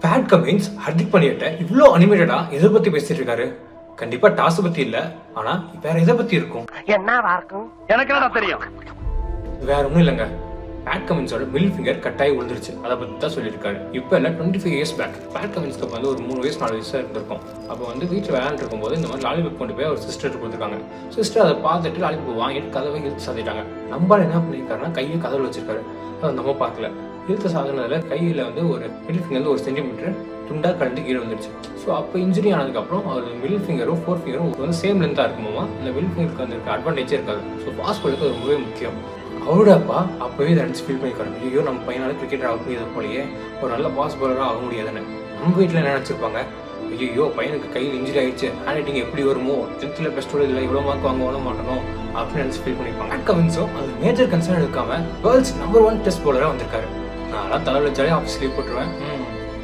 Pat Cummins Hardik பாண்டியாட்ட இவ்வளோ அனிமேட்டடா எதை பத்தி பேசிட்டு இருக்காரு? கண்டிப்பா டாஸ் பத்தி இல்ல, ஆனா வேற எதை பத்தி இருக்கும்? என்னவா இருக்கும்? எனக்கு என்ன தெரியும்? வேற ஒன்றும் இல்லைங்க. பேட் கமின்ஸோட மிடில் ஃபிங்கர் கட்டாயி விழுந்துருச்சு. அதை பற்றி தான் சொல்லியிருக்காரு. இப்போ இல்லை 25 இயர்ஸ் பேக் பேட் கமின்ஸ்க்கு வந்து ஒரு 3 வயசு 4 வயசாக இருந்திருக்கும். அப்போ வந்து வீட்டில் விளையாண்டுருக்கும் போது இந்த மாதிரி லாலிபப் கொண்டு போய் அவர் சிஸ்டர் கொடுத்துருக்காங்க. சிஸ்டர் அதை பார்த்துட்டு லாலிபப் வாங்கிட்டு கதவை இழுத்து சாத்திட்டாங்க. நம்பால் என்ன பண்ணியிருக்காருன்னா கையை கதவுல வச்சிருக்காரு. அதை நம்ம பார்க்கல. இழுத்து சாதனத்தில் கையில் வந்து ஒரு மிடில் ஃபிங்கர் 1 சென்டிமீட்டர் துண்டாக கலந்து கீழே வந்துருச்சு. ஸோ அப்போ இன்ஜுரி ஆனதுக்கப்புறம் அவர் மிடில் ஃபிங்கரும் 4 ஃபிங்கரும் வந்து சேம் லென்த்தாக இருக்குமா, இந்த மிடில் ஃபிங்கருக்கு வந்து அட்வான்டேஜே இருக்காது. ஸோ பாஸ் பண்ணுறது ரொம்பவே முக்கியம். அவரோட அப்பா அப்போவே இதை நினச்சி ஃபீல் பண்ணிக்கிறாரு. ஐயோ, நம்ம பையனால கிரிக்கெட்டர் ஆக முடியாது போலயே, ஒரு நல்ல பாஸ் பாலராக ஆக முடியாதுன்னு. நம்ம வீட்டில் என்ன நினச்சிருப்பாங்க, ஐயோ பையனுக்கு கையில் இன்ஜுரி ஆயிடுச்சு, ஹேண்ட் ரைட்டிங் எப்படி வருமோ, 10th பெஸ்ட்டோட இல்லை, இவ்வளோ மார்க் வாங்க மாட்டணும் அப்படின்னு நினச்சி ஃபீல் பண்ணியிருப்பாங்க. பேட் கமின்ஸும் அது மேஜர் கன்சர்ன் எடுக்காம வேர்ல்ட்ஸ் நம்பர் 1 டெஸ்ட் பவுலராக வந்திருக்காரு. நான் தலைவர் வச்சாலே ஆஃபீஸ் லீவ் போட்டுருவேன்.